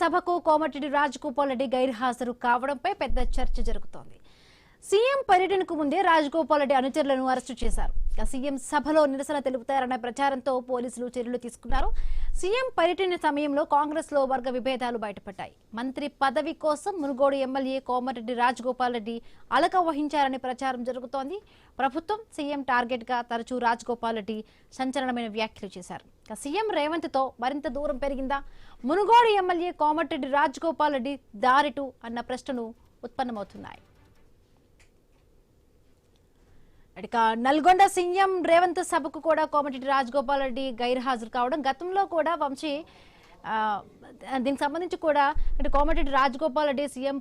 సభకు కోమటిరెడ్డి రాజగోపాల్ రెడ్డి గైర్హాజరు కావడంపై పెద్ద చర్చ జరుగుతోంది. సీఎం పర్యటనకు ముందే రాజగోపాల్ రెడ్డి అనుచరులను అరెస్టు చేశారు. సీఎం సభలో నిరసన తెలుపుతారన్న ప్రచారంతో పోలీసులు చర్యలు తీసుకున్నారు. సీఎం పర్యటన సమయంలో కాంగ్రెస్ లో వర్గ విభేదాలు బయటపడ్డాయి. మంత్రి పదవి కోసం మునుగోడు ఎమ్మెల్యే కోమటిరెడ్డి రాజగోపాల్ రెడ్డి అలక వహించారని ప్రచారం జరుగుతోంది. ప్రభుత్వం సీఎం టార్గెట్ గా తరచూ రాజగోపాల్ రెడ్డి సంచలనమైన వ్యాఖ్యలు చేశారు. సీఎం రేవంత్ తో మరింత దూరం పెరిగిందా? మునుగోడు ఎమ్మెల్యే కోమటిరెడ్డి రాజగోపాల్ రెడ్డి దారిటు అన్న ప్రశ్నలు ఉత్పన్నమవుతున్నాయి. ఇక నల్గొండ సీఎం రేవంత్ సభకు కూడా కోమటిరెడ్డి రాజగోపాల్ రెడ్డి గైర్హాజరు కావడం గతంలో కూడా వంశీ దీనికి సంబంధించి కూడా అంటే కోమటిరెడ్డి రాజగోపాల్ రెడ్డి సీఎం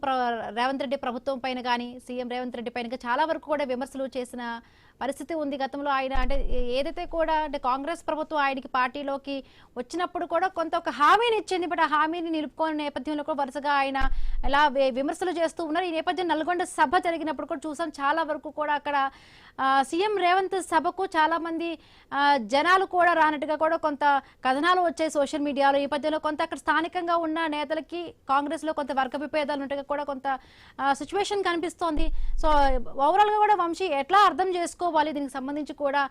రేవంత్ రెడ్డి ప్రభుత్వం పైన కానీ సీఎం రేవంత్ రెడ్డి పైన చాలా వరకు కూడా విమర్శలు చేసిన పరిస్థితి ఉంది. గతంలో ఆయన అంటే ఏదైతే కూడా అంటే కాంగ్రెస్ ప్రభుత్వం ఆయనకి పార్టీలోకి వచ్చినప్పుడు కూడా కొంత ఒక హామీని ఇచ్చింది. బట్ ఆ హామీని నిలుపుకునే నేపథ్యంలో కూడా వరుసగా ఆయన ఎలా విమర్శలు చేస్తూ ఉన్నారు. ఈ నేపథ్యం నల్గొండ సభ జరిగినప్పుడు కూడా చూసాం. చాలా వరకు కూడా అక్కడ సీఎం రేవంత్ సభకు చాలా మంది జనాలు కూడా రానట్టుగా కూడా కొంత కథనాలు వచ్చాయి సోషల్ మీడియాలో. ఈ నేపథ్యంలో కొంత అక్కడ స్థానికంగా ఉన్న నేతలకి కాంగ్రెస్ లో కొంత వర్గ విభేదాలు ఉన్నట్టుగా కూడా కొంత సిచ్యువేషన్ కనిపిస్తోంది. సో ఓవరాల్ గా కూడా వంశీ ఎట్లా అర్థం చేసుకోవాలి దీనికి సంబంధించి కూడా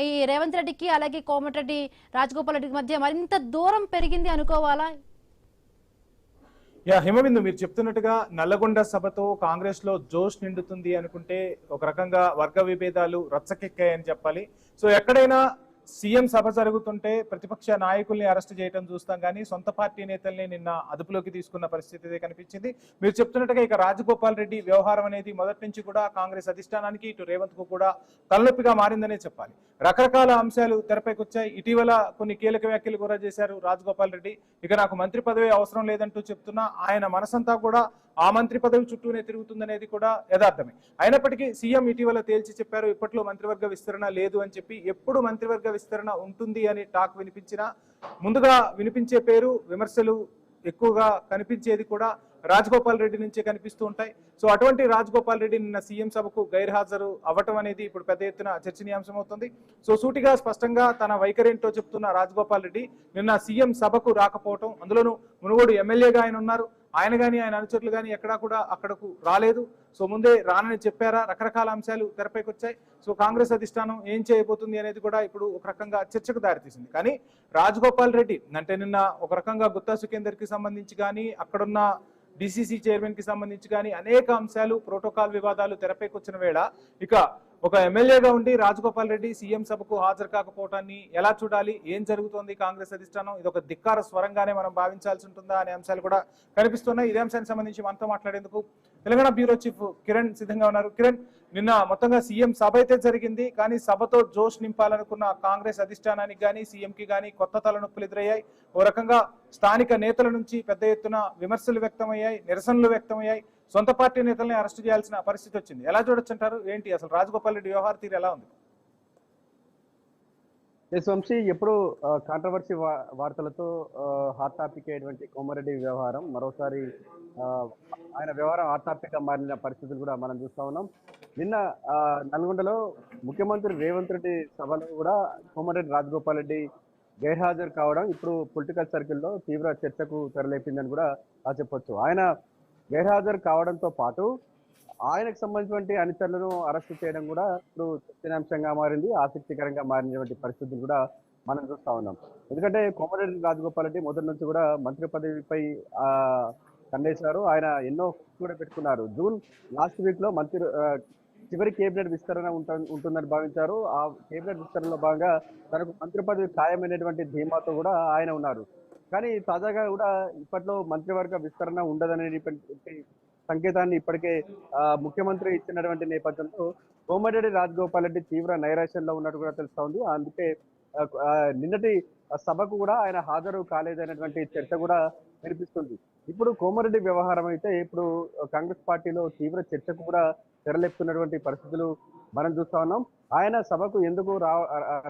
ఈ రేవంత్ రెడ్డికి అలాగే కోమటిరెడ్డి రాజగోపాల్ రెడ్డికి మధ్య మరింత దూరం పెరిగింది అనుకోవాలా? హిమబిందు, మీరు చెప్తున్నట్టుగా నల్లగొండ సభతో కాంగ్రెస్ లో జోష్ నిండుతుంది అనుకుంటే ఒక రకంగా వర్గ విభేదాలు రచ్చకెక్కాయని చెప్పాలి. సో ఎక్కడైనా సీఎం సభ జరుగుతుంటే ప్రతిపక్ష నాయకుల్ని అరెస్ట్ చేయడం చూస్తాం, కానీ సొంత పార్టీ నేతల్ని నిన్న అదుపులోకి తీసుకున్న పరిస్థితి కనిపించింది. మీరు చెప్తున్నట్టుగా ఇక రాజగోపాల్ రెడ్డి వ్యవహారం అనేది మొదటి నుంచి కూడా కాంగ్రెస్ అధిష్టానానికి ఇటు రేవంత్ కు కూడా తలనొప్పిగా మారిందనే చెప్పాలి. రకరకాల అంశాలు తెరపైకి వచ్చాయి. ఇటీవల కొన్ని కీలక వ్యాఖ్యలు కూడా చేశారు రాజగోపాల్ రెడ్డి. ఇక నాకు మంత్రి పదవి అవసరం లేదంటూ చెప్తున్నా ఆయన మనసంతా కూడా ఆ మంత్రి పదవి చుట్టూనే తిరుగుతుందనేది కూడా యథార్థమే. అయినప్పటికీ సీఎం ఇటీవల తేల్చి చెప్పారు, ఇప్పట్లో మంత్రివర్గ విస్తరణ లేదు అని చెప్పి. ఎప్పుడు మంత్రివర్గ విస్తరణ ఉంటుంది అని టాక్ వినిపించినా ముందుగా వినిపించే పేరు, విమర్శలు ఎక్కువగా కనిపించేది కూడా రాజగోపాల్ రెడ్డి నుంచే కనిపిస్తూ ఉంటాయి. సో అటువంటి రాజగోపాల్ రెడ్డి నిన్న సీఎం సభకు గైర్హాజరు అవ్వటం అనేది ఇప్పుడు పెద్ద ఎత్తున చర్చనీయాంశం అవుతుంది. సో సూటిగా స్పష్టంగా తన వైఖరేంటో చెప్తున్న రాజగోపాల్ రెడ్డి నిన్న సీఎం సభకు రాకపోవటం, అందులోనూ మునుగోడు ఎమ్మెల్యేగా ఆయన ఉన్నారు, ఆయన కానీ ఆయన అనుచరులు కానీ ఎక్కడా కూడా అక్కడకు రాలేదు. సో ముందే రానని చెప్పారా? రకరకాల అంశాలు తెరపైకి వచ్చాయి. సో కాంగ్రెస్ అధిష్టానం ఏం చేయబోతుంది అనేది కూడా ఇప్పుడు ఒక రకంగా చర్చకు దారితీసింది. కానీ రాజగోపాల్ రెడ్డి అంటే నిన్న ఒక రకంగా గుత్తా సుఖేందర్ కి సంబంధించి కానీ అక్కడున్న డిసిసి చైర్మన్ కి సంబంధించి కానీ అనేక అంశాలు, ప్రోటోకాల్ వివాదాలు తెరపైకి వచ్చిన వేళ ఇక ఒక ఎమ్మెల్యేగా ఉండి రాజగోపాల్ రెడ్డి సీఎం సభకు హాజరు కాకపోవటాన్ని ఎలా చూడాలి? ఏం జరుగుతోంది కాంగ్రెస్ అధిష్టానం? ఇది ఒక ధిక్కార స్వరంగానే మనం భావించాల్సి ఉంటుందా అనే అంశాలు కూడా కనిపిస్తున్నాయి. ఇదే అంశానికి సంబంధించి మనతో మాట్లాడేందుకు తెలంగాణ బ్యూరో చీఫ్ కిరణ్ సిద్ధంగా ఉన్నారు. కిరణ్, నిన్న మొత్తంగా సీఎం సభ అయితే జరిగింది, కానీ సభతో జోష్ నింపాలనుకున్న కాంగ్రెస్ అధిష్టానానికి కానీ సీఎంకి కానీ కొత్త తలనొప్పులు ఎదురయ్యాయి. ఓ రకంగా స్థానిక నేతల నుంచి పెద్ద ఎత్తున విమర్శలు వ్యక్తమయ్యాయి, నిరసనలు వ్యక్తమయ్యాయి. సొంత పార్టీ నేతల్ని అరెస్ట్ చేయాల్సిన పరిస్థితి వచ్చింది. ఎలా చూడొచ్చు అంటారు? ఏంటి అసలు రాజగోపాల్ రెడ్డి వ్యవహార తీరు ఎలా ఉంది? వంశీ, ఎప్పుడు కాంట్రవర్సీ వార్తలతో హాట్ టాపిక్ అయ్యేటువంటి కోమారెడ్డి వ్యవహారం మరోసారి ఆయన వ్యవహారం హాట్ టాపిక్ గా మారిన పరిస్థితులు కూడా మనం చూస్తా ఉన్నాం. నిన్న నల్గొండలో ముఖ్యమంత్రి రేవంత్ రెడ్డి సభలో కూడా కోమారెడ్డి రాజగోపాల్ రెడ్డి గైర్హాజరు కావడం ఇప్పుడు పొలిటికల్ సర్కిల్లో తీవ్ర చర్చకు తెరలేపిందని కూడా చెప్పొచ్చు. ఆయన గైర్హాజరు కావడంతో పాటు ఆయనకు సంబంధించినటువంటి అనుచరులను అరెస్టు చేయడం కూడా ఇప్పుడు చర్చనీయాంశంగా మారింది, ఆసక్తికరంగా మారినటువంటి పరిస్థితులు కూడా మనం చూస్తా ఉన్నాం. ఎందుకంటే కోమటిరెడ్డి రాజగోపాల్ రెడ్డి మొదటి నుంచి కూడా మంత్రి పదవిపై ఖండేశారు. ఆయన ఎన్నో కూడా పెట్టుకున్నారు. జూన్ లాస్ట్ వీక్ లో మంత్రి చివరి కేబినెట్ విస్తరణ ఉంటుందని భావించారు. ఆ కేబినెట్ విస్తరణలో భాగంగా తనకు మంత్రి పదవి ఖాయమైనటువంటి ధీమాతో కూడా ఆయన ఉన్నారు. కానీ తాజాగా కూడా ఇప్పట్లో మంత్రివర్గ విస్తరణ ఉండదనేటువంటి సంకేతాన్ని ఇప్పటికే ముఖ్యమంత్రి ఇచ్చినటువంటి నేపథ్యంలో కోమటిరెడ్డి రాజగోపాల్ రెడ్డి తీవ్ర నైరాశ్యంలో ఉన్నట్టు కూడా తెలుస్తా ఉంది. అందుకే నిన్నటి సభకు కూడా ఆయన హాజరు కాలేదనేటువంటి చర్చ కూడా వినిపిస్తుంది. ఇప్పుడు కోమటిరెడ్డి వ్యవహారం అయితే ఇప్పుడు కాంగ్రెస్ పార్టీలో తీవ్ర చర్చకు కూడా తెరలేపుతున్నటువంటి పరిస్థితులు మనం చూస్తా ఉన్నాం. ఆయన సభకు ఎందుకు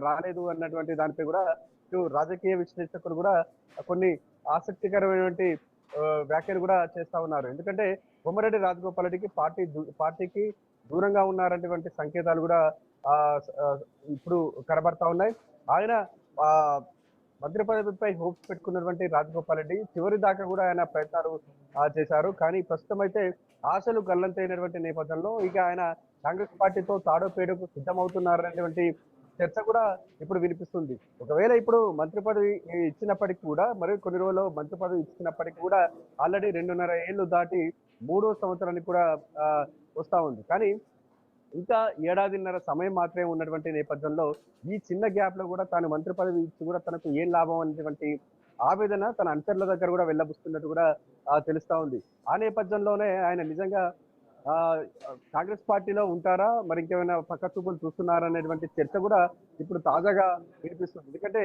రాలేదు అన్నటువంటి దానిపై కూడా రాజకీయ విశ్లేషకులు కూడా కొన్ని ఆసక్తికరమైనటువంటి వ్యాఖ్యలు కూడా చేస్తా ఉన్నారు. ఎందుకంటే కోమటిరెడ్డి రాజగోపాల్ రెడ్డికి పార్టీకి దూరంగా ఉన్నారనేటువంటి సంకేతాలు కూడా ఇప్పుడు కనబడతా ఉన్నాయి. ఆయన మంత్రి పదవిపై హోప్స్ పెట్టుకున్నటువంటి రాజగోపాల్ రెడ్డి చివరి దాకా కూడా ఆయన ప్రయత్నాలు చేశారు. కానీ ప్రస్తుతం అయితే ఆశలు గల్లంతైనటువంటి నేపథ్యంలో ఇక ఆయన కాంగ్రెస్ పార్టీతో తాడో పేడకు సిద్ధమవుతున్నారనేటువంటి చర్చ కూడా ఇప్పుడు వినిపిస్తుంది. ఒకవేళ ఇప్పుడు మంత్రి పదవి ఇచ్చినప్పటికీ కూడా మరి కొన్ని రోజుల్లో మంత్రి పదవి ఇచ్చినప్పటికీ కూడా ఆల్రెడీ 2.5 ఏళ్లు దాటి 3వ సంవత్సరానికి కూడా వస్తా ఉంది. కానీ ఇంకా 1.5 ఏళ్ల సమయం మాత్రమే ఉన్నటువంటి నేపథ్యంలో ఈ చిన్న గ్యాప్ లో కూడా తాను మంత్రి పదవి ఇచ్చి కూడా తనకు ఏం లాభం అనేటువంటి ఆవేదన తన అనుచరుల దగ్గర కూడా వెళ్ళబుస్తున్నట్టు కూడా తెలుస్తా ఉంది. ఆ నేపథ్యంలోనే ఆయన నిజంగా కాంగ్రెస్ పార్టీలో ఉంటారా మరి ఇంకేమైనా పక్క చూపులు చూస్తున్నారా అనేటువంటి చర్చ కూడా ఇప్పుడు తాజాగా వినిపిస్తుంది. ఎందుకంటే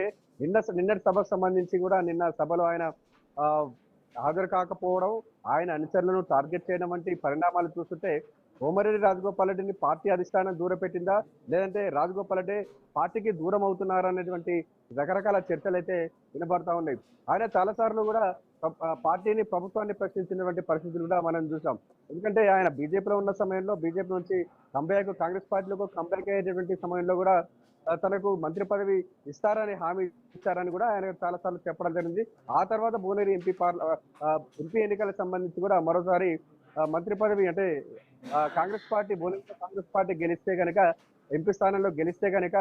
నిన్నటి సభకు సంబంధించి కూడా నిన్న సభలో ఆయన హాజరు కాకపోవడం, ఆయన అనుచరులను టార్గెట్ చేయడం వంటి పరిణామాలు చూస్తుంటే కోమరెడ్డి రాజగోపాల్ రెడ్డిని పార్టీ అధిష్టానం దూరం పెట్టిందా, లేదంటే రాజగోపాల్ రెడ్డి పార్టీకి దూరం అవుతున్నారా అనేటువంటి రకరకాల చర్చలు అయితే వినబడతా ఉన్నాయి. ఆయన చాలాసార్లు కూడా పార్టీని ప్రభుత్వాన్ని ప్రశ్నించినటువంటి పరిస్థితులు కూడా మనం చూసాం. ఎందుకంటే ఆయన బీజేపీలో ఉన్న సమయంలో బీజేపీ నుంచి కంబ్యాక్ కాంగ్రెస్ పార్టీలో కంబ్యాక్ అయ్యేటువంటి సమయంలో కూడా తనకు మంత్రి పదవి ఇస్తారని హామీ ఇచ్చారని కూడా ఆయన చాలాసార్లు చెప్పడం జరిగింది. ఆ తర్వాత భువనగిరి ఎంపీ ఎన్నికలకు సంబంధించి కూడా మరోసారి మంత్రి పదవి అంటే కాంగ్రెస్ పార్టీ భువనగిరిలో కాంగ్రెస్ పార్టీ గెలిస్తే కనుక ఎంపీ స్థానంలో గెలిస్తే కనుక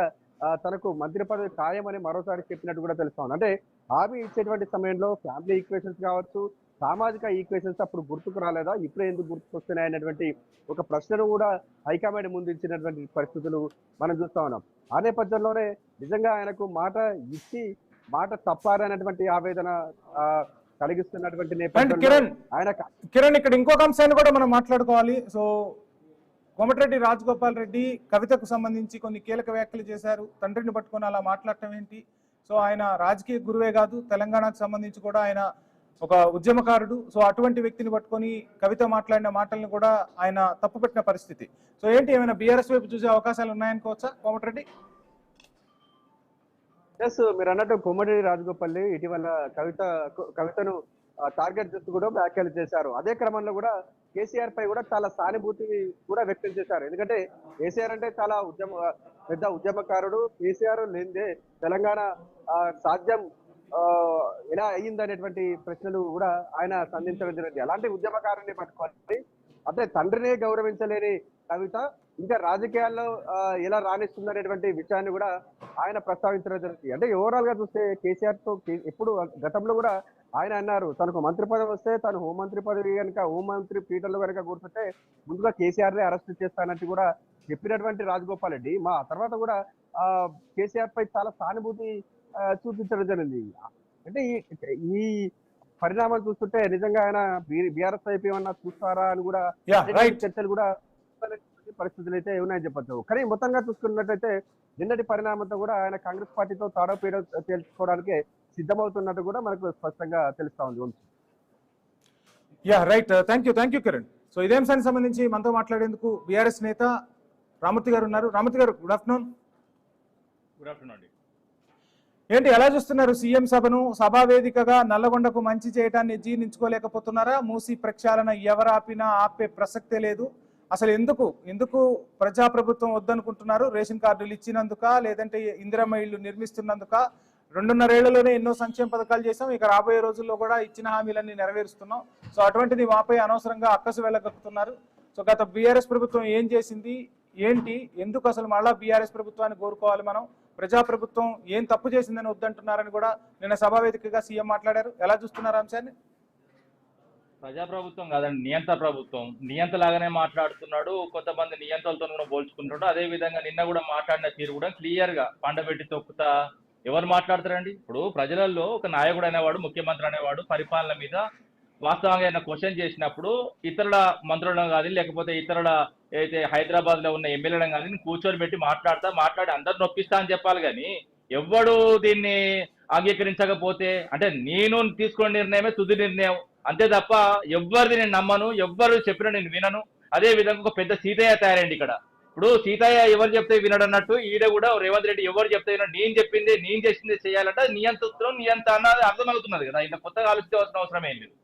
తనకు మంత్రి పదవి ఖాయమని మరోసారి చెప్పినట్టు కూడా తెలుస్తాను. అంటే హామీ ఇచ్చేటువంటి సమయంలో ఫ్యామిలీ ఈక్వేషన్స్ కావచ్చు, సామాజిక ఈక్వేషన్స్ అప్పుడు గుర్తుకు రాలేదా, ఇప్పుడే ఎందుకు గుర్తుకొస్తున్నాయి అనేటువంటి ఒక ప్రశ్నను కూడా హైకమాండ్ ముందు ఇచ్చినటువంటి పరిస్థితులు మనం చూస్తా ఉన్నాం. ఆ నేపథ్యంలోనే నిజంగా ఆయనకు మాట ఇచ్చి మాట తప్పారనేటువంటి ఆవేదన కలిగిస్తున్నటువంటి నేపథ్యంలో ఆయన కిరణ్ ఇక్కడ ఇంకొక అంశాన్ని కూడా మనం మాట్లాడుకోవాలి. సో కోమటిరెడ్డి రాజగోపాల్ రెడ్డి కవితకు సంబంధించి కొన్ని కీలక వ్యాఖ్యలు చేశారు. తండ్రిని పట్టుకొని అలా మాట్లాడటం ఏంటి? సో ఆయన రాజకీయ గురువే కాదు, తెలంగాణకు సంబంధించి కూడా ఆయన ఒక ఉద్యమకారుడు. సో అటువంటి వ్యక్తిని పట్టుకొని కవిత మాట్లాడిన మాటలను కూడా ఆయన తప్పుపెట్టిన పరిస్థితి. సో ఏంటి, ఏమైనా బీఆర్ఎస్ వైపు చూసే అవకాశాలు ఉన్నాయనుకోవచ్చా కోమటిరెడ్డి? మీరు అన్నట్టు కోమటిరెడ్డి రాజగోపాల్ ఇటీవల కవితను టార్గెట్ చేస్తూ కూడా వ్యాఖ్యలు చేశారు. అదే క్రమంలో కూడా కేసీఆర్ పై కూడా చాలా సానుభూతి కూడా వ్యక్తం చేశారు. ఎందుకంటే కేసీఆర్ అంటే చాలా పెద్ద ఉద్యమకారుడు. కేసీఆర్ లేనిదే తెలంగాణ సాధ్యం ఎలా అయ్యిందనేటువంటి ప్రశ్నలు కూడా ఆయన సంధించడం జరిగింది. అలాంటి ఉద్యమకారుని పట్టుకోవాలి అంటే తండ్రినే గౌరవించలేని కవిత ఇంకా రాజకీయాల్లో ఎలా రాణిస్తుందనేటువంటి విషయాన్ని కూడా ఆయన ప్రస్తావించడం జరిగింది. అంటే ఓవరాల్ గా చూస్తే కేసీఆర్ తో ఎప్పుడు గతంలో కూడా ఆయన అన్నారు తనకు మంత్రి పదవి వస్తే తను హోంమంత్రి పదవి కనుక హోంమంత్రి పీఠంలో కనుక కూర్చుంటే ముందుగా కేసీఆర్ నే అరెస్ట్ చేస్తానంటూ కూడా చెప్పినటువంటి రాజగోపాల్ రెడ్డి మా తర్వాత కూడా కేసీఆర్ పై చాలా సానుభూతి చూపించడం జరిగింది. అంటే ఈ పరిణామం చూస్తుంటే నిజంగా ఆయన బీఆర్ఎస్ వైపు ఏమన్నా చూస్తారా అని కూడా చర్చలు కూడా పరిస్థితులు అయితే ఉన్నాయని చెప్పచ్చు. కానీ మొత్తంగా చూసుకున్నట్టయితే నిన్నటి పరిణామంతో కూడా ఆయన కాంగ్రెస్ పార్టీతో తాడోపేడ తేల్చుకోవడానికి సిద్ధమవుతున్నట్టు కూడా మనకు స్పష్టంగా తెలుస్తా ఉంది. Right, thank you Kiran. So ఇదే అంశానికి సంబంధించి మనతో మాట్లాడేందుకు బీఆర్ఎస్ నేత రామూర్తి గారు ఉన్నారు. రామూర్తి గారు, గుడ్ ఆఫ్టర్నూన్. అండి. ఏంటి, ఎలా చూస్తున్నారు సీఎం సభను? సభా వేదికగా నల్లగొండకు మంచి చేయడాన్ని జీర్ణించుకోలేకపోతున్నారా? మూసి ప్రక్షాళన ఎవరాపినా ఆపే ప్రసక్తే లేదు. అసలు ఎందుకు ప్రజాప్రభుత్వం వద్దనుకుంటున్నారు? రేషన్ కార్డులు ఇచ్చినందుక, లేదంటే ఇందిరమ్మ ఇళ్లు నిర్మిస్తున్నందుక? 2.5 ఏళ్లలోనే ఎన్నో సంక్షేమ పథకాలు చేసాం, ఇక రాబోయే రోజుల్లో కూడా ఇచ్చిన హామీలన్నీ నెరవేరుస్తున్నాం. సో అటువంటిది మాపై అనవసరంగా అక్కసు వెళ్ళగక్కుతున్నారు. సో గత బీఆర్ఎస్ ప్రభుత్వం ఏం చేసింది ఏంటి, ఎందుకు అసలు మళ్ళా బీఆర్ఎస్ ప్రభుత్వాన్ని కోరుకోవాలి మనం? ప్రజాప్రభుత్వం ఏం తప్పు చేసిందని వద్దంటున్నారని కూడా నిన్న సభావేదికగా సీఎం మాట్లాడారు. ఎలా చూస్తున్నారు అంశాన్ని? ప్రజాప్రభుత్వం కాదండి, నియంత్ర ప్రభుత్వం. నియంత్రలాగానే మాట్లాడుతున్నాడు, కొంతమంది నియంత్రణలతో కూడా పోల్చుకుంటున్నాడు. అదే విధంగా నిన్న కూడా మాట్లాడిన తీరు కూడా క్లియర్ గా పండబెట్టి తొక్కుతా ఎవరు మాట్లాడతారండి? ఇప్పుడు ప్రజలలో ఒక నాయకుడు అనేవాడు, ముఖ్యమంత్రి అనేవాడు పరిపాలన మీద వాస్తవంగా ఏదైనా క్వశ్చన్ చేసినప్పుడు ఇతరుల మంత్రులను కానీ లేకపోతే ఇతరుల అయితే హైదరాబాద్ లో ఉన్న ఎమ్మెల్యేలను కానీ కూర్చొని పెట్టి మాట్లాడి అందరు నొప్పిస్తా అని చెప్పాలి. కానీ ఎవ్వడు దీన్ని అంగీకరించకపోతే అంటే నేను తీసుకున్న నిర్ణయమే తుది నిర్ణయం అంతే తప్ప ఎవ్వరిది నేను నమ్మను, ఎవ్వరు చెప్పినా నేను వినను. అదే విధంగా ఒక పెద్ద సీతయ్య తయారండి ఇక్కడ. ఇప్పుడు సీతయ్య ఎవరు చెప్తే వినడు అన్నట్టు ఈడ కూడా రేవంత్ రెడ్డి ఎవరు చెప్తే వినడు. నేను చెప్పింది నేను చేసింది చేయాలంటే నియంత అన్నది అర్థమవుతున్నది కదా, ఇంకా కొత్తగా ఆలోచించవలసిన అవసరం ఏం లేదు.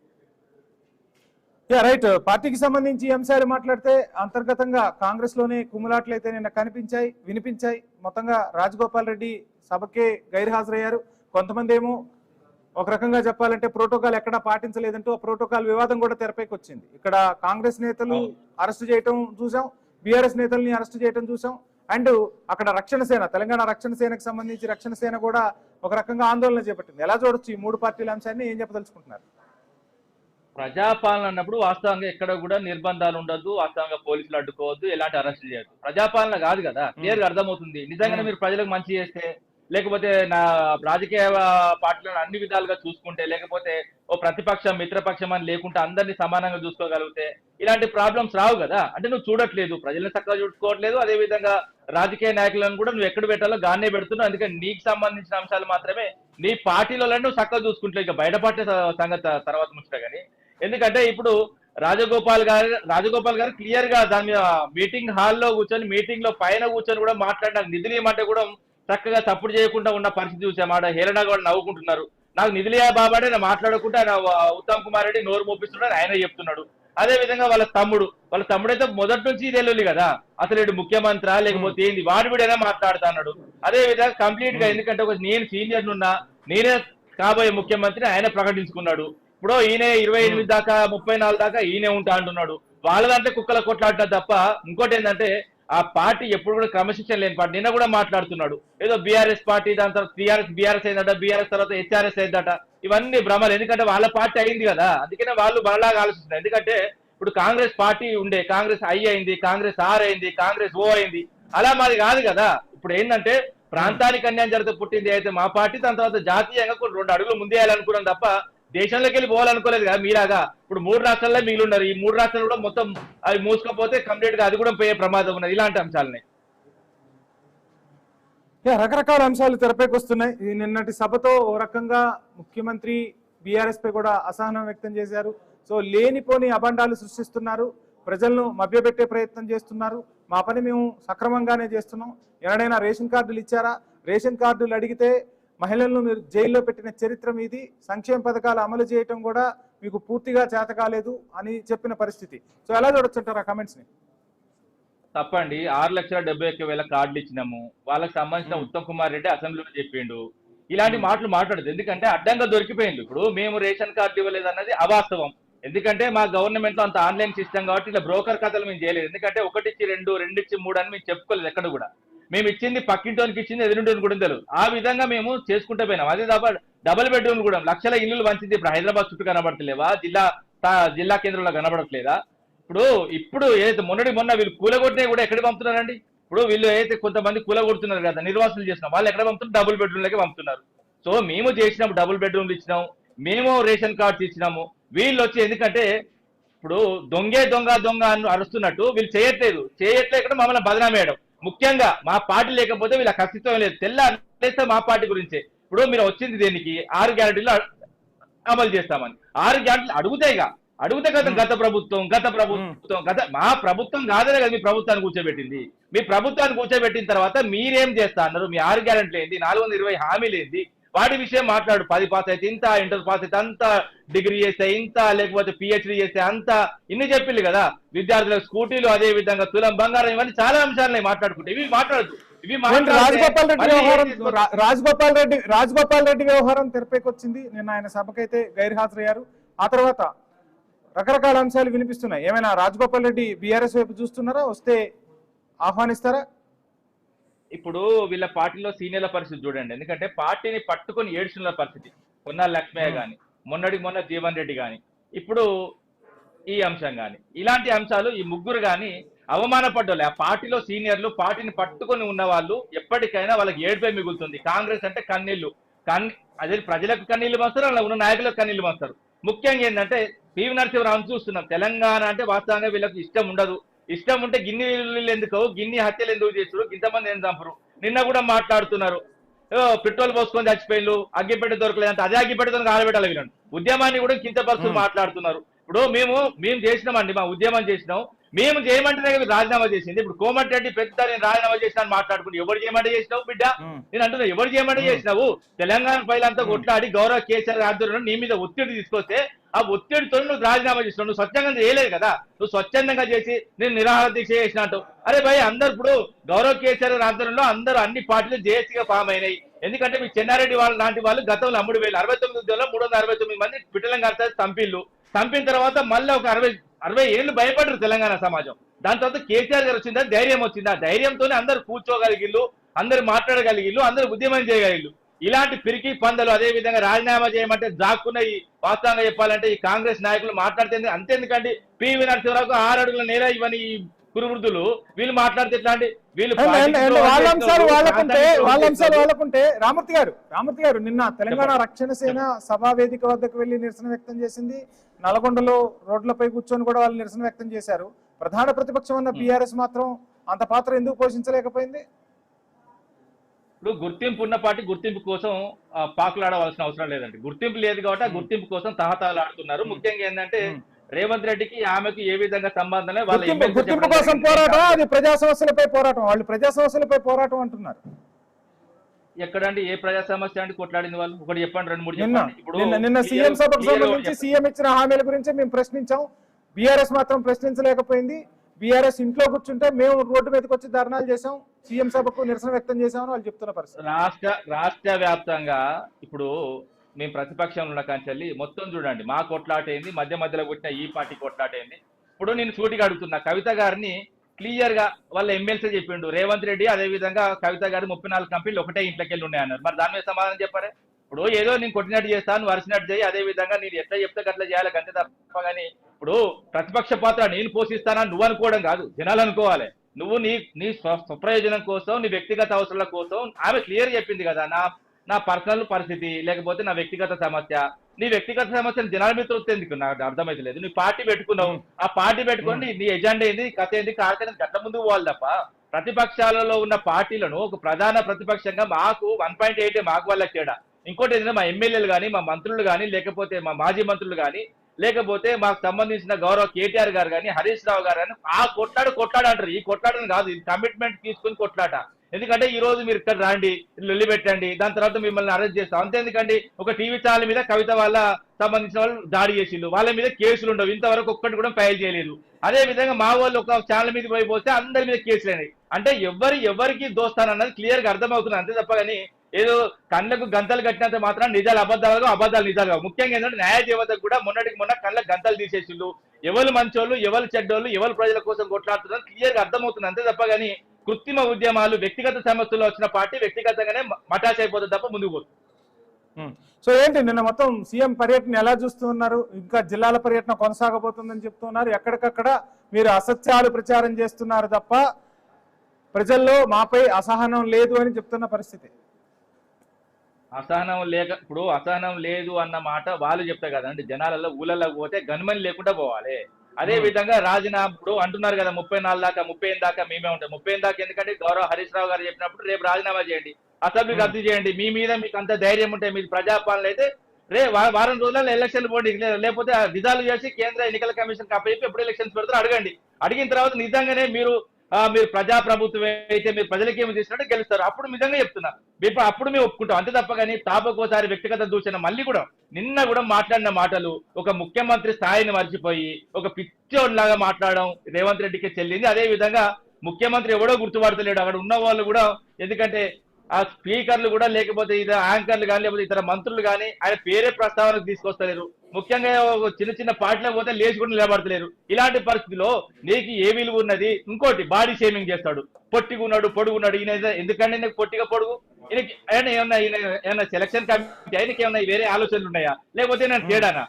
రైట్, పార్టీకి సంబంధించి అంశాలు మాట్లాడితే అంతర్గతంగా కాంగ్రెస్ లోనే కుమ్ములాట్లయితే నిన్న కనిపించాయి, వినిపించాయి. మొత్తంగా రాజగోపాల్ రెడ్డి సభకే గైర్హాజరయ్యారు. కొంతమంది ఏమో ఒక రకంగా చెప్పాలంటే ప్రోటోకాల్ ఎక్కడా పాటించలేదంటూ ఆ ప్రోటోకాల్ వివాదం కూడా తెరపైకి వచ్చింది. ఇక్కడ కాంగ్రెస్ నేతలు అరెస్ట్ చేయటం చూసాం, బీఆర్ఎస్ నేతల్ని అరెస్ట్ చేయటం చూసాం. అండ్ అక్కడ రక్షణ సేన, తెలంగాణ రక్షణ సేనకు సంబంధించి రక్షణ సేన కూడా ఒక రకంగా ఆందోళన చేపట్టింది. ఎలా చూడొచ్చు ఈ 3 పార్టీల అంశాన్ని, ఏం చెప్పదలుచుకుంటున్నారు? ప్రజాపాలన అన్నప్పుడు వాస్తవంగా ఎక్కడ కూడా నిర్బంధాలు ఉండదు, వాస్తవంగా పోలీసులు అడ్డుకోవద్దు, ఎలాంటి అరెస్ట్ చేయొద్దు. ప్రజాపాలన కాదు కదా, క్లియర్ గా అర్థమవుతుంది. నిజంగానే మీరు ప్రజలకు మంచి చేస్తే, లేకపోతే నా రాజకీయ పార్టీలను అన్ని విధాలుగా చూసుకుంటే, లేకపోతే ఓ ప్రతిపక్షం మిత్రపక్షం అని లేకుంటే అందరినీ సమానంగా చూసుకోగలిగితే ఇలాంటి ప్రాబ్లమ్స్ రావు కదా. అంటే నువ్వు చూడట్లేదు, ప్రజలను చక్కగా చూసుకోవట్లేదు, అదే విధంగా రాజకీయ నాయకులను కూడా నువ్వు ఎక్కడ పెట్టాలో గానే పెడుతున్నావు. అందుకని నీకు సంబంధించిన అంశాలు మాత్రమే నీ పార్టీలో నువ్వు చక్కగా చూసుకుంటావు. ఇక బయట పార్టీ సంగతి తర్వాత ముచ్చట. కానీ ఎందుకంటే ఇప్పుడు రాజగోపాల్ గారు క్లియర్ గా దాని మీద మీటింగ్ హాల్లో కూర్చొని, మీటింగ్ లో పైన కూర్చొని కూడా మాట్లాడిన నిధులు ఏమంటే కూడా చక్కగా తప్పుడు చేయకుండా ఉన్న పరిస్థితి చూసామాట. హేళన కూడా నవ్వుకుంటున్నారు. నాకు నిధులియా బాబాడే నా మాట్లాడకుండా ఆయన ఉత్తమ్ కుమార్ రెడ్డి నోరు మోపిస్తున్నాడు, ఆయన చెప్తున్నాడు. అదే విధంగా వాళ్ళ తమ్ముడైతే మొదటి నుంచి ఇది కదా, అసలు ఇటు ముఖ్యమంత్రి లేకపోతే ఏంది వాడు వీడైనా మాట్లాడుతున్నాడు. అదే విధంగా కంప్లీట్ గా, ఎందుకంటే ఒక నేను సీనియర్ నున్నా, నేనే కాబోయే ముఖ్యమంత్రి ఆయన ప్రకటించుకున్నాడు. ఇప్పుడు ఈయన 28 దాకా 34 దాకా ఈయనే ఉంటా అంటున్నాడు. వాళ్ళదంటే కుక్కల కొట్లాడటం తప్ప ఇంకోటి ఏంటంటే ఆ పార్టీ ఎప్పుడు కూడా క్రమశిక్షణ లేని పార్టీ. నిన్న కూడా మాట్లాడుతున్నాడు ఏదో బీఆర్ఎస్ పార్టీ, దాని తర్వాత బీఆర్ఎస్ అయిందట, బీఆర్ఎస్ తర్వాత హెచ్ఆర్ఎస్ అయిందట. ఇవన్నీ భ్రమలు, ఎందుకంటే వాళ్ళ పార్టీ అయింది కదా, అందుకనే వాళ్ళు బలలాగా ఆలోచిస్తున్నారు. ఎందుకంటే ఇప్పుడు కాంగ్రెస్ పార్టీ ఉండే, కాంగ్రెస్ ఐ అయింది, కాంగ్రెస్ ఆర్ అయింది, కాంగ్రెస్ ఓ అయింది. అలా మాది కాదు కదా. ఇప్పుడు ఏంటంటే ప్రాంతానికి అన్యాయం జరిగితే పుట్టింది అయితే మా పార్టీ, దాని తర్వాత జాతీయంగా కొన్ని 2 అడుగులు ముందేయాలనుకున్నాం తప్ప దేశంలోకి వెళ్ళి పోవాలనుకోలేదు కదా మీలాగా. ఇప్పుడు 3 రాష్ట్రాల్లో మిగిలి ఉన్నారు. ఈ 3 రాష్ట్రాలు కూడా మొత్తం అవి మూసుకపోతే కంప్లీట్ గా అది కూడా పోయే ప్రమాదం ఉన్నది. ఇలాంటి అంశాలని రకరకాల అంశాలు తెరపైకి వస్తున్నాయి. ఈ నిన్నటి సభతో ఓ రకంగా ముఖ్యమంత్రి బీఆర్ఎస్ పై కూడా అసహనం వ్యక్తం చేశారు. సో లేనిపోని అబండాలు సృష్టిస్తున్నారు, ప్రజలను మభ్యపెట్టే ప్రయత్నం చేస్తున్నారు, మా పని మేము సక్రమంగానే చేస్తున్నాం, ఎవరైనా రేషన్ కార్డులు ఇచ్చారా, రేషన్ కార్డులు అడిగితే మహిళలను మీరు జైల్లో పెట్టిన చరిత్ర మీది, సంక్షేమ పథకాలు అమలు చేయటం కూడా మీకు పూర్తిగా చేత కాలేదు అని చెప్పిన పరిస్థితి. సో ఎలా చూడొచ్చుంటారు ఆ కమెంట్స్ ని? తప్పండి. 6,71,000 కార్డులు ఇచ్చినాము, వాళ్ళకి సంబంధించిన ఉత్తమ్ కుమార్ రెడ్డి అసెంబ్లీలో చెప్పిండు. ఇలాంటి మాటలు మాట్లాడదు, ఎందుకంటే అడ్డంగా దొరికిపోయింది. ఇప్పుడు మేము రేషన్ కార్డు ఇవ్వలేదు అన్నది అవాస్తవం. ఎందుకంటే మా గవర్నమెంట్ లో అంత ఆన్లైన్ సిస్టమ్ కాబట్టి ఇలా బ్రోకర్ కథలు మేము చేయలేదు. ఎందుకంటే 1 ఇచ్చి 2, 2 ఇచ్చి 3 అని మేము చెప్పుకోలేదు ఎక్కడ కూడా. మేము ఇచ్చింది పక్కింటోనికి ఇచ్చింది, ఎదురుంటోనికి కూడా తెలియదు. ఆ విధంగా మేము చేసుకుంటూ పోయినాం. అదే తప్ప డబుల్ బెడ్రూమ్ కూడా లక్షల ఇల్లులు వంచింది. ఇప్పుడు హైదరాబాద్ చుట్టూ కనబడతలేవా, జిల్లా కేంద్రంలో కనబడట్లేదా? ఇప్పుడు ఏదైతే మొన్న వీళ్ళు కూలగొట్టినవి కూడా ఎక్కడ పంపుతున్నారండి? ఇప్పుడు వీళ్ళు ఏదైతే కొంతమంది కూలగొడుతున్నారు కదా, నిర్వాసులు చేసిన వాళ్ళు ఎక్కడ పంపుతున్నారు? డబుల్ బెడ్రూమ్లకే పంపుతున్నారు. సో మేము చేసినప్పుడు డబుల్ బెడ్రూమ్లు ఇచ్చినాం, మేము రేషన్ కార్డ్స్ ఇచ్చినాము. వీళ్ళు వచ్చి ఎందుకంటే ఇప్పుడు దొంగ అని అరుస్తున్నట్టు వీళ్ళు చేయట్లేదు మమ్మల్ని బదనామేయడం. ముఖ్యంగా మా పార్టీ లేకపోతే వీళ్ళకి అస్తిత్వం లేదు. తెల్లారిస్తే మా పార్టీ గురించే. ఇప్పుడు మీరు వచ్చింది దేనికి? 6 గ్యారెంటీలు అమలు చేస్తామని. 6 గ్యారెంటీలు అడిగితే కదా గత ప్రభుత్వం మా ప్రభుత్వం కాదనే కదా మీ ప్రభుత్వాన్ని కూర్చోబెట్టింది. మీ ప్రభుత్వాన్ని కూర్చోబెట్టిన తర్వాత మీరేం చేస్తా అన్నారు? మీ 6 గ్యారెంటీలు ఏంటి, 420 హామీలు ఏంటి, వాటి విషయం మాట్లాడు. 10 పాస్ అయితే ఇంత, ఇంటర్ పాస్ అయితే అంత, డిగ్రీ చేస్తే ఇంత, లేకపోతే పిహెచ్డీ చేస్తే అంత, ఇన్ని చెప్పింది కదా. విద్యార్థులకు స్కూటీలు, అదే విధంగా తులం బంగారం, ఇవన్నీ చాలా అంశాలని మాట్లాడుకుంటే ఇవి మాట్లాడదు. రాజగోపాల్ రెడ్డి వ్యవహారం తెరపైకి వచ్చింది. నిన్న ఆయన సభకైతే గైర్హాజరయ్యారు. ఆ తర్వాత రకరకాల అంశాలు వినిపిస్తున్నాయి. ఏమైనా రాజగోపాల్ రెడ్డి బీఆర్ఎస్ వైపు చూస్తున్నారా? వస్తే ఆహ్వానిస్తారా? ఇప్పుడు వీళ్ళ పార్టీలో సీనియర్ల పరిస్థితి చూడండి. ఎందుకంటే పార్టీని పట్టుకొని ఏడ్చున్న పరిస్థితి. కొన్నాళ్ళ లక్ష్మయ్య గాని, మొన్న జీవన్ రెడ్డి గాని, ఇప్పుడు ఈ అంశం గాని, ఇలాంటి అంశాలు ఈ ముగ్గురు గాని అవమానపడ్డోళ్ళు. ఆ పార్టీలో సీనియర్లు, పార్టీని పట్టుకొని ఉన్న వాళ్ళు ఎప్పటికైనా వాళ్ళకి ఏడుపై మిగులుతుంది. కాంగ్రెస్ అంటే కన్నీళ్లు, అదే ప్రజలకు కన్నీళ్లు మస్తారు, అలా ఉన్న నాయకులకు కన్నీళ్లు మస్తారు. ముఖ్యంగా ఏంటంటే పివి నరసింహరావు చూస్తున్నాం. తెలంగాణ అంటే వాస్తవంగా వీళ్ళకి ఇష్టం ఉండదు. ఇష్టం ఉంటే గిన్ని ఎందుకు, గిన్ని హత్యలు ఎందుకు చేస్తారు, ఇంతమంది ఏం చంపరు. నిన్న కూడా మాట్లాడుతున్నారు పెట్రోల్ పోసుకొని చచ్చిపోయిళ్ళు, అగ్గిపెట్ట దొరకలేదంటే అదే అగ్గిపెట్టతో ఆడబెట్టాలి వీళ్ళని. ఉద్యమాన్ని కూడా కించపరుస్తూ మాట్లాడుతున్నారు. ఇప్పుడు మేము చేసినామండి, మా ఉద్యమం చేసినాం, మేము చేయమంటేనే రాజీనామా చేసింది. ఇప్పుడు కోమటిరెడ్డి పెద్ద నేను రాజీనామా చేసినాను మాట్లాడుకుంటూ, ఎవరు చేయమంటే చేసినావు బిడ్డ? నేను అంటున్నా, ఎవరు చేయమంటే చేసినావు? తెలంగాణ పైలంతా కొట్లాడి గౌరవ కేసీఆర్ ఆధ్వర్యంలో నీ మీద ఒత్తిడి తీసుకొస్తే ఆ ఒత్తిడితో నువ్వు రాజీనామా చేసినావు. నువ్వు స్వచ్ఛంగా చేయలేదు కదా, నువ్వు స్వచ్ఛందంగా చేసి నేను నిరాహార దీక్ష చేసినట్టు. అరే భయ్, అందరు ఇప్పుడు గౌరవ కేసీఆర్ ఆధ్వర్యంలో అందరూ అన్ని పార్టీలు జేఏసీగా ఫామ్ అయినాయి. ఎందుకంటే మీ చెన్నారెడ్డి వాళ్ళ లాంటి వాళ్ళు గతంలో 3,069 ఉద్యోగులు 369 మంది పిట్టలం కలిసి చంపిన తర్వాత మళ్ళీ ఒక 60 ఏళ్ళు భయపడరు తెలంగాణ సమాజం. దాని తర్వాత కేసీఆర్ గారు వచ్చిందా ధైర్యం వచ్చిందా, ధైర్యంతోనే అందరు కూర్చోగలిగిళ్ళు, అందరు మాట్లాడగలిగిళ్ళు, అందరు ఉద్యమం చేయగలిగిళ్ళు. ఇలాంటి పిరికి పందలు అదే విధంగా రాజీనామా చేయమంటే జాక్కున్న ఈ వాస్తవంగా చెప్పాలంటే ఈ కాంగ్రెస్ నాయకులు మాట్లాడితే అంతేందుకండి పివి నరసింహరావుకు 6 అడుగుల నేల ఇవని కురువృద్ధులు వీళ్ళు మాట్లాడితే ఎట్లా అండి? వీళ్ళు వాళ్ళ అంశాలు వాళ్ళకుంటే రామూర్తి గారు నిన్న తెలంగాణ రక్షణ సేన సభా వేదిక వద్దకు వెళ్లి నిరసన వ్యక్తం చేసింది. నల్గొండలో రోడ్లపై కూర్చొని కూడా వాళ్ళు నిరసన వ్యక్తం చేశారు. ప్రధాన ప్రతిపక్షం ఉన్న బీఆర్ఎస్ మాత్రం అంత పాత్ర ఎందుకు పోషించలేకపోయింది? ఇప్పుడు గుర్తింపు ఉన్న పార్టీ గుర్తింపు కోసం పాకులాడవలసిన అవసరం లేదండి. గుర్తింపు లేదు కాబట్టి ఆ గుర్తింపు కోసం తహతాలు ఆడుతున్నారు. ముఖ్యంగా ఏంటంటే రేవంత్ రెడ్డికి ఆమెకు ఏ విధంగా సంబంధం గుర్తింపు కోసం పోరాటం, అది ప్రజా సమస్యలపై పోరాటం. వాళ్ళు ప్రజా సమస్యలపై పోరాటం అంటున్నారు. ఎక్కడండి ఏ ప్రజా సమస్య అంటే కొట్లాడింది వాళ్ళు? ఒకటి చెప్పండి, 2-3 చెప్పండి. నిన్న సీఎం సభకు సంబంధించి సీఎం ఇచ్చిన హామీల గురించి మేము ప్రశ్నించాం. బీఆర్ఎస్ మాత్రం ప్రశ్నించలేకపోయింది. బీఆర్ఎస్ ఇంట్లో కూర్చుంటే మేము రోడ్డు మీదకి వచ్చి ధర్నాలు చేసాం, సీఎం సభకు నిరసన వ్యక్తం చేశామని వాళ్ళు చెప్తున్న పరిస్థితి. రాష్ట్ర వ్యాప్తంగా ఇప్పుడు మేము ప్రతిపక్షంలో ఉన్న కాంచెల్లి మొత్తం చూడండి, మా కొట్లాటైంది, మధ్యలో పుట్టిన ఈ పార్టీ కొట్లాటైంది. ఇప్పుడు నేను సూటిగా అడుగుతున్నా, కవిత గారిని క్లియర్ గా వాళ్ళ ఎమ్మెల్సీ చెప్పిండు రేవంత్ రెడ్డి, అదే విధంగా కవిత గారు 34 కంపెనీలు ఒకటే ఇంట్లోకి వెళ్ళి ఉన్నాయన్నారు. మరి దాని మీద సమాధానం చెప్పారే? ఇప్పుడు ఏదో నేను కొట్టినట్టు చేస్తాను, వరిసినట్టు చేయి, అదే విధంగా నేను ఎట్లా చెప్తే అట్లా చేయాలి అంతే తప్ప. కానీ ఇప్పుడు ప్రతిపక్ష పాత్ర నేను పోషిస్తానని నువ్వు అనుకోవడం కాదు, జనాలు అనుకోవాలి. నువ్వు నీ స్వప్రయోజనం కోసం, నీ వ్యక్తిగత అవసరాల కోసం ఆమె క్లియర్ చెప్పింది కదా, నా పర్సనల్ పరిస్థితి లేకపోతే నా వ్యక్తిగత సమస్య. నీ వ్యక్తిగత సమస్యను జనాల మీద ఎందుకు నాకు అర్థమైతే లేదు. నీ పార్టీ పెట్టుకున్నావు, ఆ పార్టీ పెట్టుకొని నీ ఎజెండా ఏంది, కథ ఏంది, కాకపోతే గట్ల ముందుకు పోవాలి తప్ప ప్రతిపక్షాలలో ఉన్న పార్టీలను ఒక ప్రధాన ప్రతిపక్షంగా మాకు 1.8 మాకు వాళ్ళకి తేడా. ఇంకోటి ఏంటంటే మా ఎమ్మెల్యేలు కానీ, మా మంత్రులు కానీ, లేకపోతే మా మాజీ మంత్రులు కానీ, లేకపోతే మాకు సంబంధించిన గౌరవ కేటీఆర్ గారు కానీ, హరీష్ రావు గారు కానీ ఆ కొట్లాడ అంటారు. ఈ కొట్లాడని కాదు, ఇది కమిట్మెంట్ తీసుకుని కొట్లాట. ఎందుకంటే ఈ రోజు మీరు ఇక్కడ రాండి, లొల్లి పెట్టండి, దాని తర్వాత మిమ్మల్ని అరెస్ట్ చేస్తాం. అంతేందుకండి ఒక టీవీ ఛానల్ మీద కవిత వాళ్ళ సంబంధించిన వాళ్ళు దాడి చేసిండు, వాళ్ళ మీద కేసులు ఉండవు, ఇంతవరకు ఒక్కటి కూడా ఫైల్ చేయలేదు. అదే విధంగా మా వాళ్ళు ఒక ఛానల్ మీద పోతే అందరి మీద కేసులు అయినాయి. అంటే ఎవరికి దోస్తానన్నది క్లియర్ గా అర్థమవుతుంది అంతే తప్ప. కానీ ఏదో కళ్ళకు గంతలు కట్టినంత మాత్రం నిజాలు అబద్ధాలు నిజాలుగా. ముఖ్యంగా ఏంటంటే న్యాయ దేవతకు కూడా మొన్న కళ్ళకు గంతలు తీసేసిండు. ఎవరు మంచోళ్ళు, ఎవరు చెడ్డోళ్ళు, ఎవరు ప్రజల కోసం కొట్లాడుతున్నారు క్లియర్ గా అర్థమవుతుంది అంతే తప్ప. కానీ కృత్రిమ ఉద్యమాలు, వ్యక్తిగత సమస్యలు వచ్చిన పార్టీ వ్యక్తిగతంగానే మటాచ్ అయిపోతుంది తప్ప ముందుకు పోతుంది. సో ఏంటి నిన్న మొత్తం సీఎం పర్యటన ఎలా చూస్తున్నారు? ఇంకా జిల్లాల పర్యటన కొనసాగబోతుందని చెప్తున్నారు. ఎక్కడికక్కడ మీరు అసత్యాలు ప్రచారం చేస్తున్నారు తప్ప ప్రజల్లో మాపై అసహనం లేదు అని చెప్తున్న పరిస్థితి. ఇప్పుడు అసహనం లేదు అన్న మాట వాళ్ళు చెప్తారు కదండి. జనాలలో ఊళ్ళలో పోతే గన్మని లేకుండా పోవాలి. అదే విధంగా రాజీనామా ఇప్పుడు అంటున్నారు కదా 34 దాకా 35 దాకా మేమే ఉంటాం. 35 దాకా ఎందుకంటే గౌరవ హరీష్ రావు గారు చెప్పినప్పుడు రేపు రాజీనామా చేయండి, అసెంబ్లీ రద్దు చేయండి, మీ మీద మీకు అంత ధైర్యం ఉంటే మీరు ప్రజాపాలన అయితే వారం రోజుల్లో ఎలక్షన్లు పోండి, లేకపోతే రిజాల్వ్ చేసి కేంద్ర ఎన్నికల కమిషన్ అప్పచెప్పి ఎప్పుడు ఎలక్షన్స్ పెడతారో అడగండి. అడిగిన తర్వాత నిజంగానే మీరు ప్రజాప్రభుత్వం అయితే మీరు ప్రజలకి ఏమి చేసినట్టు గెలుస్తారు. అప్పుడు నిజంగా చెప్తున్నా, అప్పుడు మేము ఒప్పుకుంటాం అంతే తప్ప. కానీ తాపకోసారి వ్యక్తిగత దూషణ మళ్ళీ కూడా నిన్న కూడా మాట్లాడిన మాటలు ఒక ముఖ్యమంత్రి స్థాయిని మర్చిపోయి ఒక పిచ్చోడ్లాగా మాట్లాడడం రేవంత్ రెడ్డికి చెల్లింది. అదే విధంగా ముఖ్యమంత్రి ఎవడో గుర్తుపడతలేడు అక్కడ ఉన్న వాళ్ళు కూడా. ఎందుకంటే ఆ స్పీకర్లు కూడా లేకపోతే ఇతర యాంకర్లు కానీ లేకపోతే ఇతర మంత్రులు కానీ ఆయన పేరే ప్రస్తావనకు తీసుకొస్తలేరు. ముఖ్యంగా చిన్న పార్టీలో పోతే లేచి కూడా నిలబడతలేరు. ఇలాంటి పరిస్థితిలో నీకు ఏ విలువ ఉన్నది? ఇంకోటి బాడీ షేమింగ్ చేస్తాడు, పొట్టిగున్నాడు పొడుగున్నాడు. ఈయన ఎందుకంటే నీకు పొట్టిగా పొడుగు? ఈయనకి ఏమన్నా సెలక్షన్ కమిటీ ఆయనకి ఏమన్నా వేరే ఆలోచనలు ఉన్నాయా? లేకపోతే నేను తేడానా?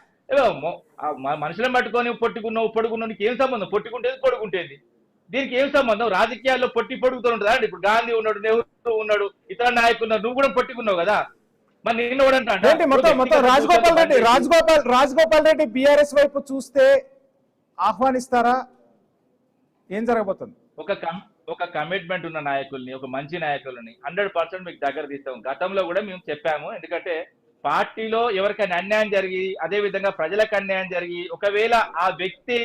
మనుషులను పట్టుకొని పొట్టుకున్నావు పొడుగున్నావు నీకు ఏం సంబంధం? పొట్టుకుంటేది పొడుగుంటేది, దీనికి ఏం సంబంధం? రాజకీయాల్లో పొడుగుతూ ఉంటుందా? ఇప్పుడు గాంధీ ఉన్నాడు, నెహ్రూ ఉన్నాడు, ఇతర నాయకులు ఉన్నారు, నువ్వు కూడా పొట్టుకున్నావు కదా. మరి నిన్న కూడా రాజగోపాల్ రెడ్డి బీఆర్ఎస్ వైపు చూస్తే ఆహ్వానిస్తారా? ఏం జరగబోతుంది? ఒక కమిట్మెంట్ ఉన్న నాయకుల్ని, ఒక మంచి నాయకులని 100% మీకు దగ్గర తీస్తాం. గతంలో కూడా మేము చెప్పాము. ఎందుకంటే పార్టీలో ఎవరికైనా అన్యాయం జరిగి అదే విధంగా ప్రజలకు అన్యాయం జరిగి ఒకవేళ ఆ వ్యక్తి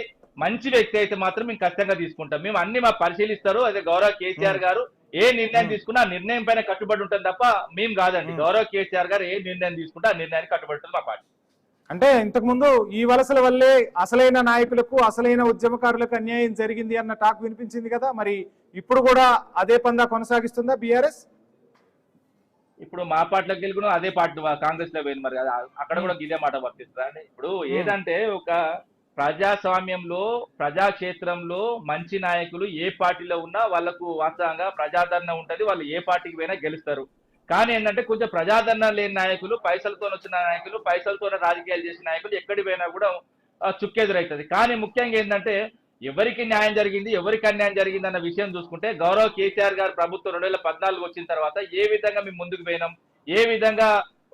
మంచి వ్యక్తి అయితే మాత్రం మేము ఖచ్చితంగా తీసుకుంటాం. మేము అన్ని మా పరిశీలిస్తారు. అదే గౌరవ కేసీఆర్ గారు ఏ నిర్ణయం తీసుకున్నా ఆ నిర్ణయం పైన కట్టుబడి ఉంటుంది తప్ప మేము కాదండి. గౌరవ కేసీఆర్ గారు ఏ నిర్ణయం తీసుకుంటే ఆ నిర్ణయానికి కట్టుబడి ఉంటుంది మా పార్టీ. అంటే ఇంతకు ముందు ఈ వలసల వల్లే అసలైన నాయకులకు, అసలైన ఉద్యమకారులకు అన్యాయం జరిగింది అన్న టాక్ వినిపించింది కదా. మరి ఇప్పుడు కూడా అదే పందా కొనసాగిస్తుందా బీఆర్ఎస్? ఇప్పుడు మా పార్టీలోకి వెళ్ళి కూడా అదే పార్టీ కాంగ్రెస్ లో పోయింది మరి అక్కడ కూడా ఇదే మాట వర్తిస్తుందా అండి? ఇప్పుడు ఏదంటే ఒక ప్రజాస్వామ్యంలో ప్రజాక్షేత్రంలో మంచి నాయకులు ఏ పార్టీలో ఉన్నా వాళ్ళకు వాస్తవంగా ప్రజాదరణ ఉంటది, వాళ్ళు ఏ పార్టీకి పోయినా గెలుస్తారు. కానీ ఏంటంటే కొంచెం ప్రజాదరణ లేని నాయకులు, పైసలతో వచ్చిన నాయకులు, పైసలతో రాజకీయాలు చేసిన నాయకులు ఎక్కడికి పోయినా కూడా చుక్కెదురవుతుంది. కానీ ముఖ్యంగా ఏంటంటే ఎవరికి న్యాయం జరిగింది, ఎవరికి అన్యాయం జరిగింది అన్న విషయం చూసుకుంటే గౌరవ్ కేసీఆర్ గారు ప్రభుత్వం 2014 వచ్చిన తర్వాత ఏ విధంగా మేము ముందుకు పోయినాం, ఏ విధంగా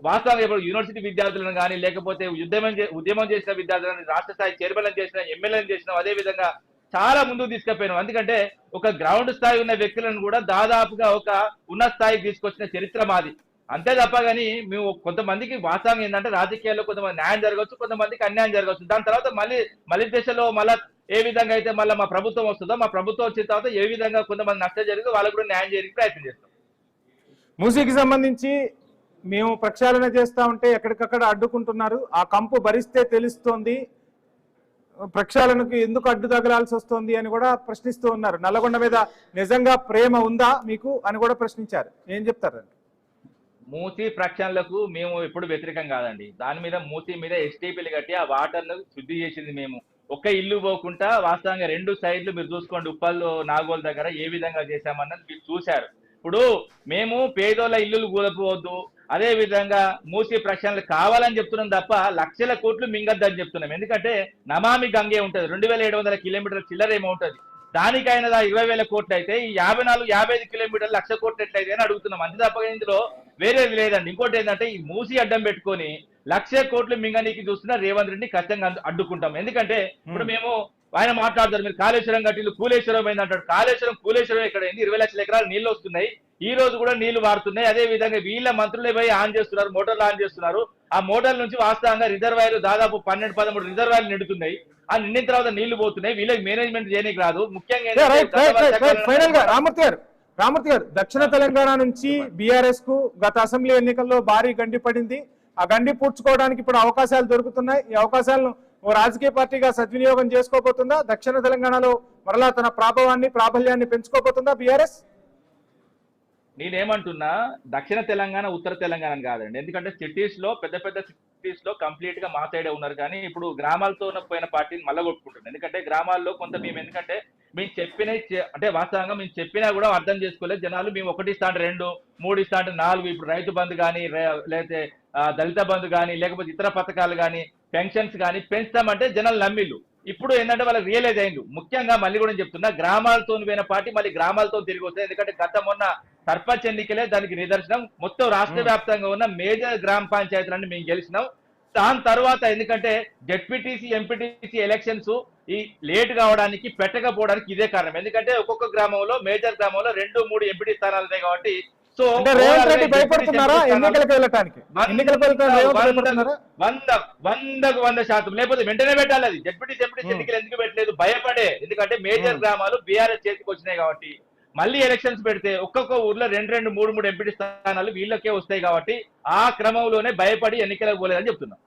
వాస్తవంగా ఇప్పుడు యూనివర్సిటీ విద్యార్థులను కానీ లేకపోతే ఉద్యమం చేసిన విద్యార్థులను రాష్ట్ర స్థాయి చైర్మన్ చేసిన ఎమ్మెల్యేలను చేసినాం, అదే విధంగా చాలా ముందుకు తీసుకుపోయినాం. ఎందుకంటే ఒక గ్రౌండ్ స్థాయి ఉన్న వ్యక్తులను కూడా దాదాపుగా ఒక ఉన్నత స్థాయికి తీసుకొచ్చిన చరిత్ర మాది. అంతే తప్ప కానీ మేము కొంతమందికి వాస్తవంగా ఏంటంటే రాజకీయాల్లో కొంతమంది న్యాయం జరగవచ్చు, కొంతమందికి అన్యాయం జరగవచ్చు. దాని తర్వాత మళ్ళీ దశలో మళ్ళీ ఏ విధంగా అయితే మళ్ళీ మా ప్రభుత్వం వస్తుందో, మా ప్రభుత్వం వచ్చిన తర్వాత ఏ విధంగా కొంతమంది నష్టం జరిగిందో వాళ్ళకు కూడా న్యాయం చేయడానికి ప్రయత్నం చేస్తాం. మూసీకి సంబంధించి మేము ప్రక్షాళన చేస్తా ఉంటే ఎక్కడికక్కడ అడ్డుకుంటున్నారు, ఆ కంపు భరిస్తే తెలుస్తోంది, ప్రక్షాళనకు ఎందుకు అడ్డు తగలాల్సి వస్తుంది అని కూడా ప్రశ్నిస్తూ ఉన్నారు. నల్లగొండ మీద నిజంగా ప్రేమ ఉందా మీకు అని కూడా ప్రశ్నించారు. ఏం చెప్తారు? మూసీ ప్రక్షాళనలకు మేము ఎప్పుడు వ్యతిరేకం కాదండి. దాని మీద మూసీ మీద ఎస్టీపీలు కట్టి ఆ వాటర్ను శుద్ధి చేసింది మేము. ఒక్క ఇల్లు పోకుండా వాస్తవంగా 2 సైడ్లు మీరు చూసుకోండి, ఉప్పల్ నాగోల్ దగ్గర ఏ విధంగా చేశామన్నది మీరు చూశారు. ఇప్పుడు మేము పేదోళ్ళ ఇల్లులు కూలపోవద్దు, అదే విధంగా మూసీ ప్రక్షాళనలు కావాలని చెప్తున్నాం తప్ప లక్షల కోట్లు మింగద్దని చెప్తున్నాం. ఎందుకంటే నమామి గంగే ఉంటుంది, 2700 కిలోమీటర్ల చిల్లర ఏమో ఉంటుంది, దానికైనా 20,000 కోట్లు అయితే ఈ 54-55 కిలోమీటర్లు 1,00,000 కోట్లు ఎట్లయితే అని అడుగుతున్నాం. అంతే తప్ప ఇందులో వేరేది లేదండి. ఇంకోటి ఏంటంటే ఈ మూసి అడ్డం పెట్టుకొని 1,00,000 కోట్లు మింగనీకి చూస్తున్న రేవంత్ రెడ్డిని ఖచ్చితంగా అడ్డుకుంటాం. ఎందుకంటే ఇప్పుడు మేము ఆయన మాట్లాడతారు, మీరు కాళేశ్వరం కట్టిలు కూలేశ్వరం అయింది అంటాడు. కూలేశ్వరం ఎక్కడ అయింది? 20 లక్షల ఎకరాలు నీళ్లు వస్తున్నాయి, ఈ రోజు కూడా నీళ్లు వాడుతున్నాయి. అదే విధంగా వీళ్ళ మంత్రులే పోయి ఆన్ చేస్తున్నారు, మోటార్లు ఆన్ చేస్తున్నారు. ఆ మోటార్ల నుంచి వాస్తవంగా రిజర్వాయర్లు దాదాపు 12-13 రిజర్వాయర్లు నిండుతున్నాయి. ఆ నిండిన తర్వాత నీళ్లు పోతున్నాయి. వీళ్ళకి మేనేజ్మెంట్ చేయడానికి రాదు. ముఖ్యంగా రామూర్తి గారు, దక్షిణ తెలంగాణ నుంచి బీఆర్ఎస్ కు గత అసెంబ్లీ ఎన్నికల్లో భారీ గండి పడింది. ఆ గండి పూడ్చుకోవడానికి ఇప్పుడు అవకాశాలు దొరుకుతున్నాయి. ఈ అవకాశాలను ఓ రాజకీయ పార్టీగా సద్వినియోగం చేసుకోబోతుందా? దక్షిణ తెలంగాణలో మరలా తన ప్రాబల్యాన్ని పెంచుకోబోతుందా బీఆర్ఎస్? నేనేమంటున్నా, దక్షిణ తెలంగాణ ఉత్తర తెలంగాణ కాదండి. ఎందుకంటే సిటీస్ లో పెద్ద సిటీస్ లో కంప్లీట్ గా మా సైడే ఉన్నారు. కానీ ఇప్పుడు గ్రామాలతో పోయిన పార్టీని మళ్ళీ కొట్టుకుంటుంది. ఎందుకంటే గ్రామాల్లో కొంత మేము చెప్పిన అంటే వాస్తవంగా మేము చెప్పినా కూడా అర్థం చేసుకోలేదు జనాలు. మేము 1 ఇస్తా అంటే 2, 3 ఇస్తా అంటే 4, ఇప్పుడు రైతు బంధు కానీ లేకపోతే దళిత బంధు కానీ లేకపోతే ఇతర పథకాలు కానీ పెన్షన్స్ కానీ పెంచుతామంటే జనాలు నమ్మిళ్ళు. ఇప్పుడు ఏంటంటే వాళ్ళకి రియలైజ్ అయింది. ముఖ్యంగా మళ్ళీ కూడా చెప్తున్నా, గ్రామాలతో పోయిన పార్టీ మళ్ళీ గ్రామాలతో తిరిగి వస్తుంది. ఎందుకంటే మొన్న సర్పంచ్ ఎన్నికలే దానికి నిదర్శనం. మొత్తం రాష్ట్ర వ్యాప్తంగా ఉన్న మేజర్ గ్రామ పంచాయతీలన్నీ మేము గెలిచినాం. దాని తర్వాత ఎందుకంటే జెడ్పీటీసీ ఎంపీటీసీ ఎలక్షన్స్ ఈ లేట్ కావడానికి పెట్టకపోవడానికి ఇదే కారణం. ఎందుకంటే ఒక్కొక్క గ్రామంలో మేజర్ గ్రామంలో 2-3 ఎంపీటీ స్థానాలు ఉన్నాయి. కాబట్టి సో రేవంత్ రెడ్డి భయపడుతున్నారా ఎన్నికలకు వెళ్ళటానికి? 100% లేకపోతే వెంటనే పెట్టాలి. అది జెడ్పీటీసీ ఎంపీటీసీ ఎన్నికలు ఎందుకు పెట్టలేదు? భయపడే. ఎందుకంటే మేజర్ గ్రామాలు బీఆర్ఎస్ చేతికి వచ్చినాయి కాబట్టి మళ్ళీ ఎలక్షన్స్ పెడితే ఒక్కొక్క ఊర్లో 2-2, 3-3 ఎంపీటీ స్థానాలు వీళ్ళకే వస్తాయి. కాబట్టి ఆ క్రమంలోనే భయపడి ఎన్నికలకు పోలేదని చెప్తున్నాం.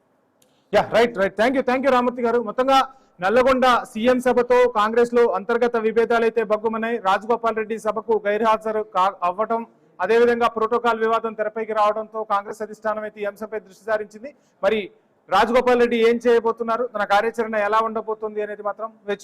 రైట్. థ్యాంక్ యూ రామూర్తి గారు. మొత్తంగా నల్లగొండ సీఎం సభతో కాంగ్రెస్ లో అంతర్గత విభేదాలు అయితే బగ్గుమన్నాయి. రాజగోపాల్ రెడ్డి సభకు గైర్హాజరు అవ్వటం, అదేవిధంగా ప్రోటోకాల్ వివాదం తెరపైకి రావడంతో కాంగ్రెస్ అధిష్టానం అయితే ఈ అంశంపై దృష్టి సారించింది. మరి రాజగోపాల్ రెడ్డి ఏం చేయబోతున్నారు, తన కార్యాచరణ ఎలా ఉండబోతుంది అనేది మాత్రం